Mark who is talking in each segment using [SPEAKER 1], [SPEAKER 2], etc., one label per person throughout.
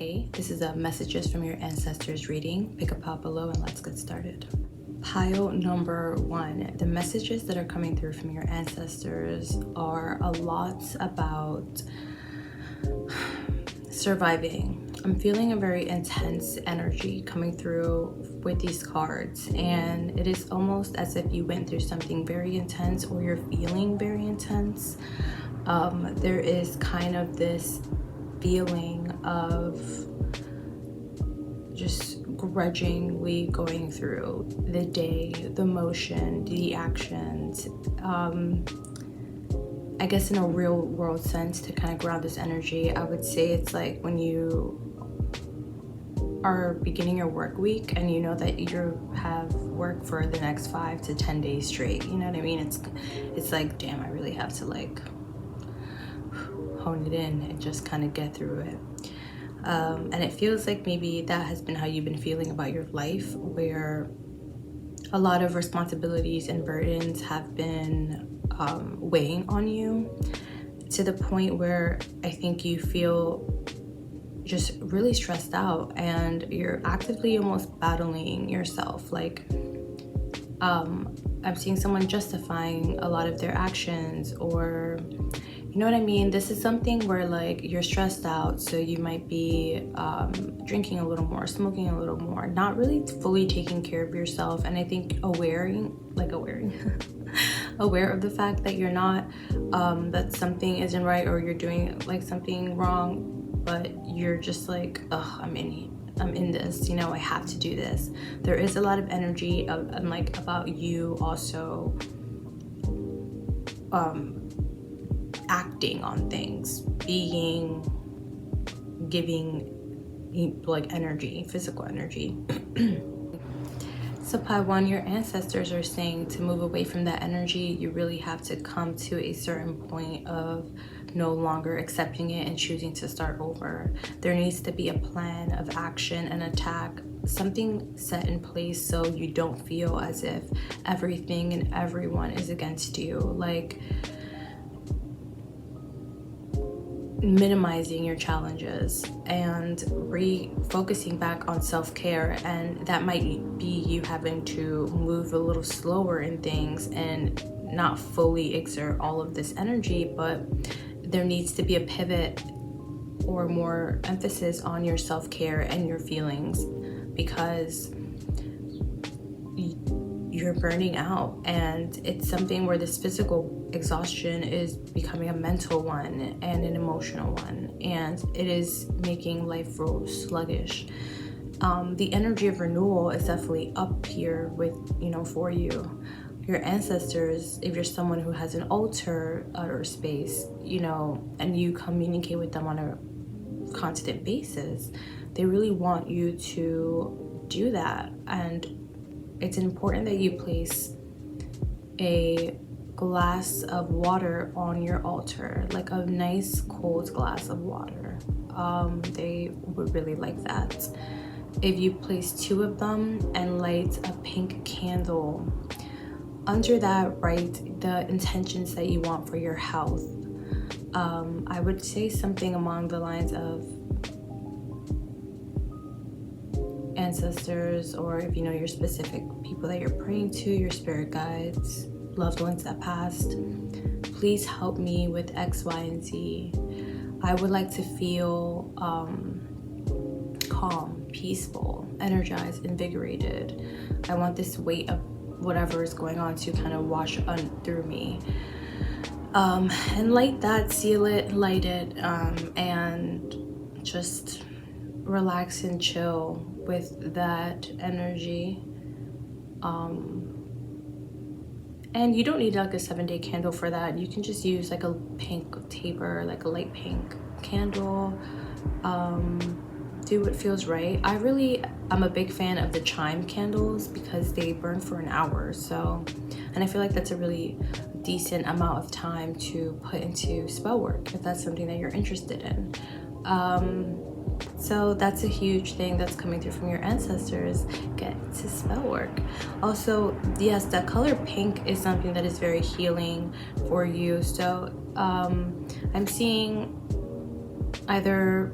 [SPEAKER 1] Hey, this is a messages from your ancestors reading. Pick a pile below and let's get started. Pile number 1. The messages that are coming through from your ancestors are a lot about surviving. I'm feeling a very intense energy coming through with these cards, and it is almost as if you went through something very intense or you're feeling very intense. There is kind of this feeling of just grudgingly going through the day, the motion, the actions. I guess in a real world sense, to kind of ground this energy, I would say it's like when you are beginning your work week and you know that you have work for the next 5 to 10 days straight. You know what I mean? It's like, damn, I really have to like hone it in and just kind of get through it. And it feels like maybe that has been how you've been feeling about your life, where a lot of responsibilities and burdens have been weighing on you to the point where I think you feel just really stressed out and you're actively almost battling yourself. Like, I'm seeing someone justifying a lot of their actions, or you know what I mean? This is something where like you're stressed out, so you might be drinking a little more, smoking a little more, not really fully taking care of yourself. And I think aware of the fact that you're not, that something isn't right or you're doing like something wrong, but you're just like, ugh, I'm in this, you know, I have to do this. There is a lot of energy of like about you also acting on things, giving like energy, physical energy. So pile 1, your ancestors are saying to move away from that energy, you really have to come to a certain point of no longer accepting it and choosing to start over. There needs to be a plan of action and attack, something set in place so you don't feel as if everything and everyone is against you. Like, minimizing your challenges and refocusing back on self-care, and that might be you having to move a little slower in things and not fully exert all of this energy, but there needs to be a pivot or more emphasis on your self-care and your feelings, because you're burning out, and it's something where this physical exhaustion is becoming a mental one and an emotional one, and it is making life real sluggish. The energy of renewal is definitely up here with, for you. Your ancestors, if you're someone who has an altar outer space, and you communicate with them on a constant basis, they really want you to do that. And it's important that you place a glass of water on your altar, like a nice cold glass of water. They would really like that. If you place 2 of them and light a pink candle, under that write the intentions that you want for your health. I would say something along the lines of, ancestors, or if you know your specific people that you're praying to, your spirit guides, loved ones that passed, please help me with X, Y, and Z. I would like to feel calm, peaceful, energized, invigorated. I want this weight of whatever is going on to kind of wash through me. And light that, seal it, light it, and just relax and chill with that energy. And you don't need like a 7-day candle for that. You can just use like a pink taper, like a light pink candle. Do what feels right. I'm a big fan of the chime candles because they burn for an hour. So, and I feel like that's a really decent amount of time to put into spell work if that's something that you're interested in. So that's a huge thing that's coming through from your ancestors. Get to spell work. Also, yes, that color pink is something that is very healing for you. So I'm seeing either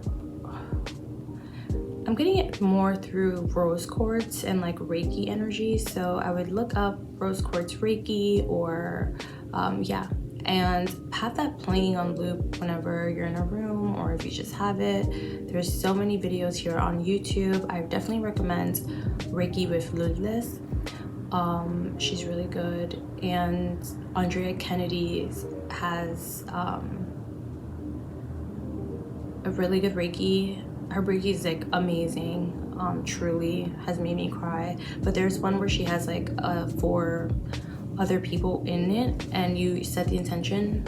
[SPEAKER 1] I'm getting it more through rose quartz and like Reiki energy. So I would look up rose quartz Reiki or yeah, and have that playing on loop whenever you're in a room or if you just have it. There's so many videos here on YouTube. I definitely recommend Reiki with Ludlis. She's really good. And Andrea Kennedy has a really good Reiki. Her Reiki is like amazing. Truly has made me cry. But there's one where she has like 4 other people in it and you set the intention.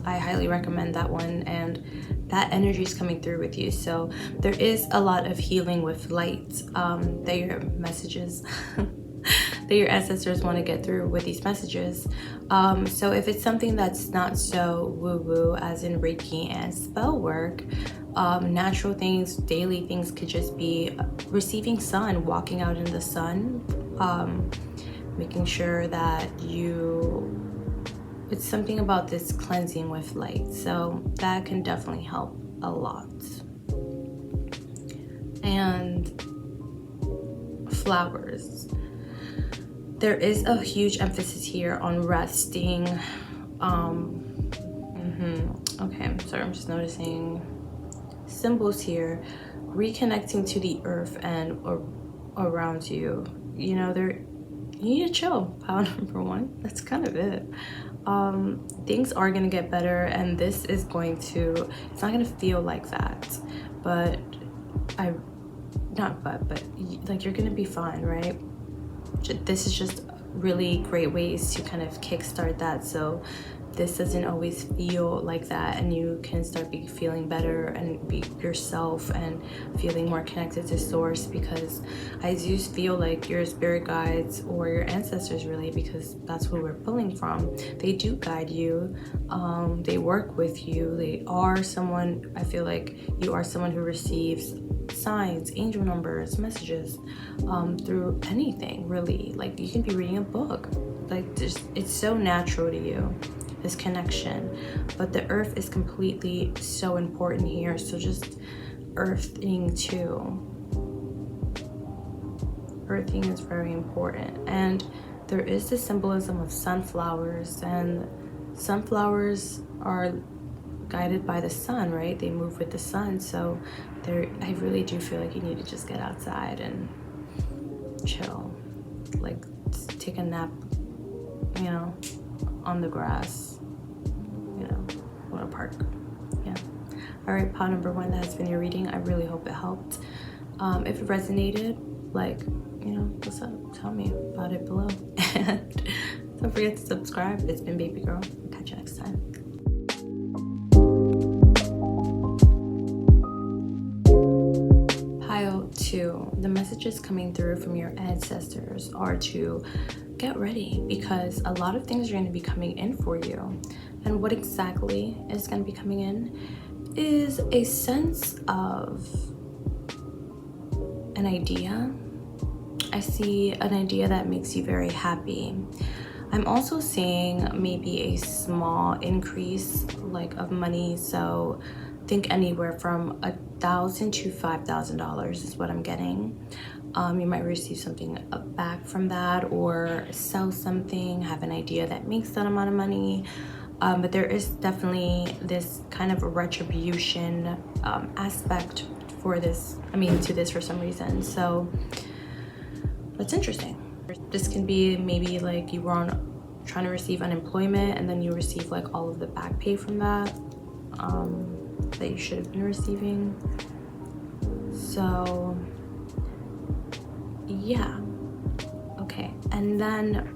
[SPEAKER 1] I highly recommend that one, and that energy is coming through with you. So there is a lot of healing with light that your messages that your ancestors want to get through with these messages. So if it's something that's not so woo-woo as in Reiki and spell work, natural things, daily things could just be receiving sun, walking out in the sun, making sure that it's something about this cleansing with light. So that can definitely help a lot. And flowers. There is a huge emphasis here on resting. Okay, sorry, I'm just noticing symbols here, reconnecting to the earth and around you. You know, you need to chill. Pile number 1, that's kind of it. Things are gonna get better, and this is it's not gonna feel like that, but like you're gonna be fine, right? This is just really great ways to kind of kickstart that, so this doesn't always feel like that, and you can start feeling better and be yourself and feeling more connected to source, because I do feel like your spirit guides or your ancestors, really, because that's who we're pulling from, they do guide you. They work with you. They are someone, I feel like you are someone who receives signs, angel numbers, messages through anything, really. Like you can be reading a book, like it's so natural to you, this connection. But the earth is completely so important here, so just earthing too. Earthing is very important. And there is the symbolism of sunflowers, and sunflowers are guided by the sun, right? They move with the sun. So I really do feel like you need to just get outside and chill, like take a nap, you know, on the grass, you know, or a park. Yeah. All right, pile number 1, that has been your reading. I really hope it helped. If it resonated, like, you know, what's up, tell me about it below. And don't forget to subscribe. It's been Baby Girl. Catch you next time. Pile 2, the messages coming through from your ancestors are to get ready, because a lot of things are going to be coming in for you. And what exactly is going to be coming in is a sense of an idea. I see an idea that makes you very happy. I'm also seeing maybe a small increase, like, of money. So think anywhere from $1,000 to $5,000 is what I'm getting. You might receive something back from that, or sell something, have an idea that makes that amount of money. But there is definitely this kind of retribution aspect for this, to this for some reason. So that's interesting. This can be maybe like you were trying to receive unemployment, and then you receive like all of the back pay from that that you should have been receiving. So yeah, okay. And then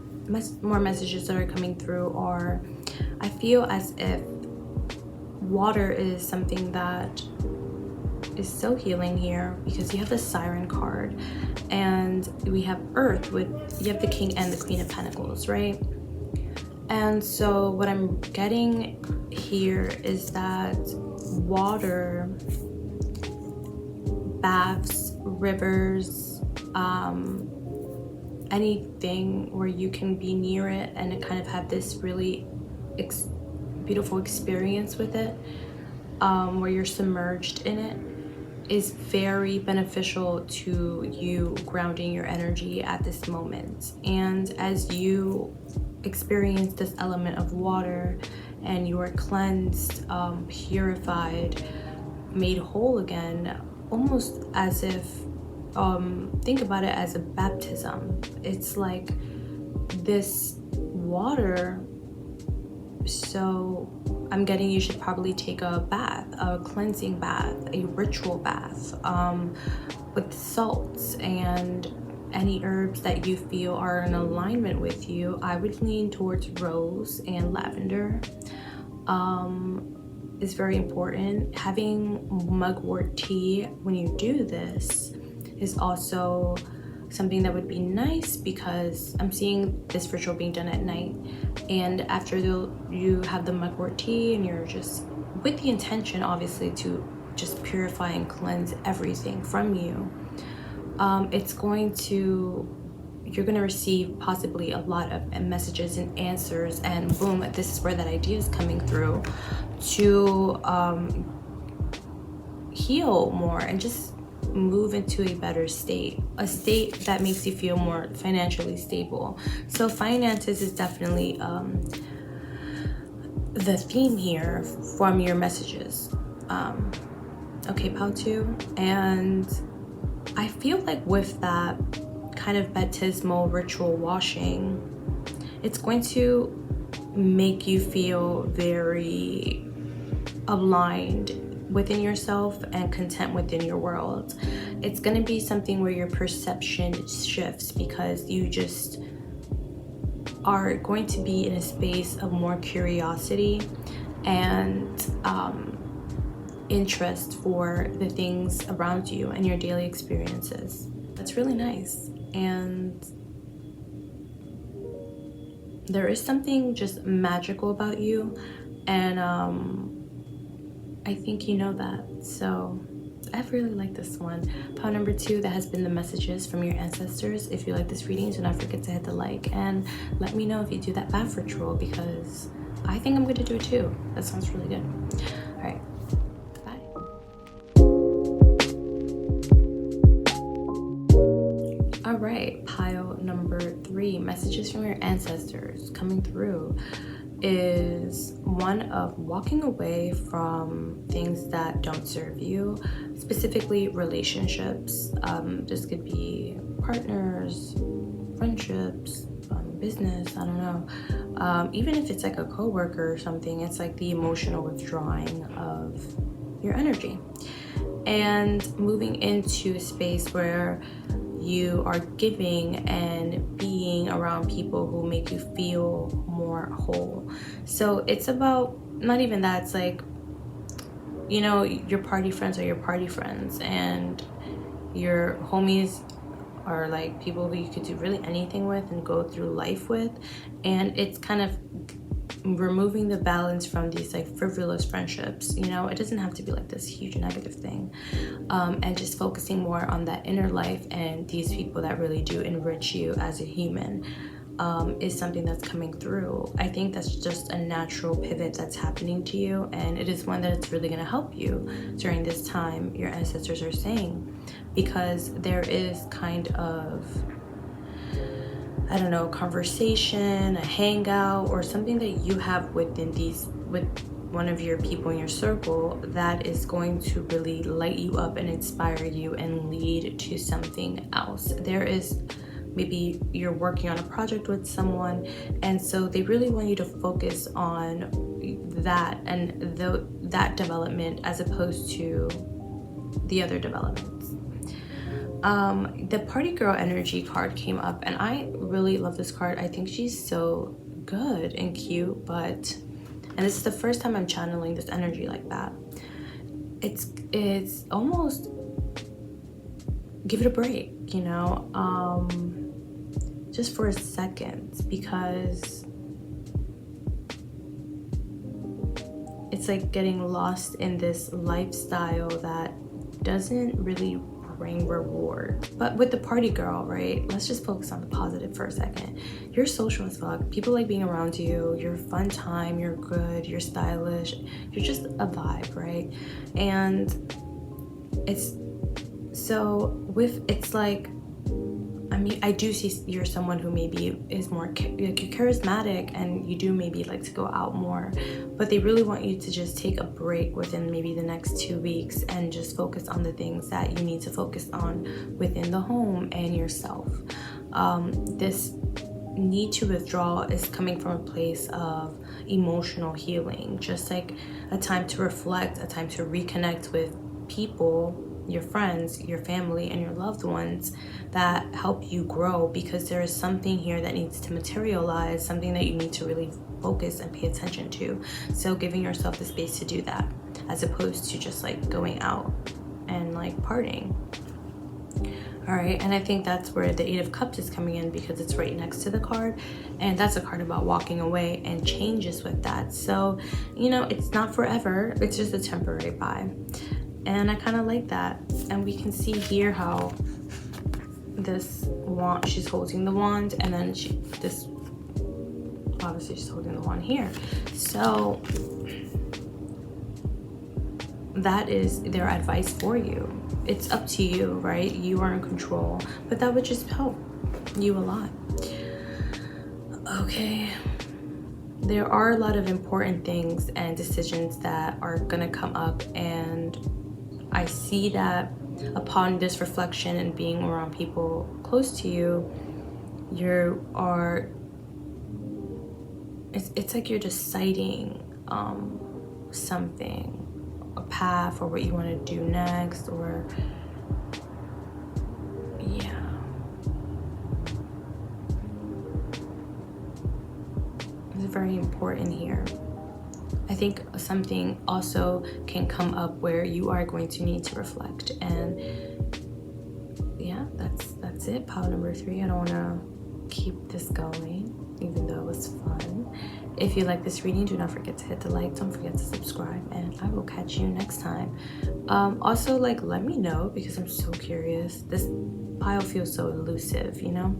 [SPEAKER 1] more messages that are coming through are, I feel as if water is something that is so healing here, because you have the Siren card, and we have Earth you have the King and the Queen of Pentacles, right? And so what I'm getting here is that water, baths, rivers, anything where you can be near it and kind of have this really beautiful experience with it, where you're submerged in it, is very beneficial to you grounding your energy at this moment. And as you experience this element of water and you are cleansed, purified, made whole again, almost as if, think about it as a baptism. It's like this water, so I'm getting you should probably take a bath, a cleansing bath, a ritual bath, with salts and any herbs that you feel are in alignment with you. I would lean towards rose and lavender. Is very important. Having mugwort tea when you do this is also something that would be nice, because I'm seeing this ritual being done at night, and after you have the mugwort tea and you're just with the intention obviously to just purify and cleanse everything from you, you're going to receive possibly a lot of messages and answers, and boom, this is where that idea is coming through to heal more and just move into a better state, a state that makes you feel more financially stable. So finances is definitely the theme here from your messages. Okay, Pautu. And I feel like with that kind of baptismal ritual washing, it's going to make you feel very aligned within yourself and content within your world. It's going to be something where your perception shifts, because you just are going to be in a space of more curiosity and interest for the things around you and your daily experiences. That's really nice. And there is something just magical about you, and I think you know that. So I really like this one. Pile number 2, that has been the messages from your ancestors. If you like this reading, do not forget to hit the like and let me know if you do that bath ritual, because I think I'm going to do it too. That sounds really good. All right. Bye. All right. Pile number 3, messages from your ancestors coming through, is one of walking away from things that don't serve you, specifically relationships. This could be partners, friendships, business, I don't know. Even if it's like a coworker or something, it's like the emotional withdrawing of your energy and moving into a space where you are giving and being around people who make you feel more whole. So it's about, not even that, it's like, you know, your party friends are your party friends, and your homies are like people who you could do really anything with and go through life with. And it's kind of removing the balance from these like frivolous friendships. You know, it doesn't have to be like this huge negative thing, and just focusing more on that inner life and these people that really do enrich you as a human, is something that's coming through. I think that's just a natural pivot that's happening to you, and it is one that it's really going to help you during this time, your ancestors are saying, because there is kind of, I don't know, conversation, a hangout, or something that you have with one of your people in your circle that is going to really light you up and inspire you and lead to something else. There is, maybe you're working on a project with someone, and so they really want you to focus on that and that development as opposed to the other developments. The party girl energy card came up, and I really love this card. I think she's so good and cute, and this is the first time I'm channeling this energy like that. It's almost, give it a break, you know, just for a second, because it's like getting lost in this lifestyle that doesn't really bring reward. But with the party girl, right, let's just focus on the positive for a second. You're social as fuck. People like being around you. You're a fun time. You're good. You're stylish. You're just a vibe, right? And it's so with, it's like, I mean, I do see you're someone who maybe is more like, you're charismatic and you do maybe like to go out more, but they really want you to just take a break within maybe the next 2 weeks and just focus on the things that you need to focus on within the home and yourself. This need to withdraw is coming from a place of emotional healing, just like a time to reflect, a time to reconnect with people, your friends, your family, and your loved ones that help you grow, because there is something here that needs to materialize, something that you need to really focus and pay attention to. So giving yourself the space to do that, as opposed to just like going out and like partying. All right, and I think that's where the Eight of Cups is coming in, because it's right next to the card, and that's a card about walking away and changes with that. So, you know, it's not forever, it's just a temporary bye. And I kind of like that. And we can see here how this wand, she's holding the wand, and then obviously she's holding the wand here. So that is their advice for you. It's up to you, right? You are in control, but that would just help you a lot. Okay. There are a lot of important things and decisions that are gonna come up, and I see that upon this reflection and being around people close to you, it's like you're deciding something, a path, or what you want to do next, or yeah. It's very important here. I think something also can come up where you are going to need to reflect, and yeah, that's it. Pile number 3. I don't want to keep this going, even though it was fun. If you like this reading, do not forget to hit the like, don't forget to subscribe, and I will catch you next time. Also, like, let me know, because I'm so curious. This pile feels so elusive, you know?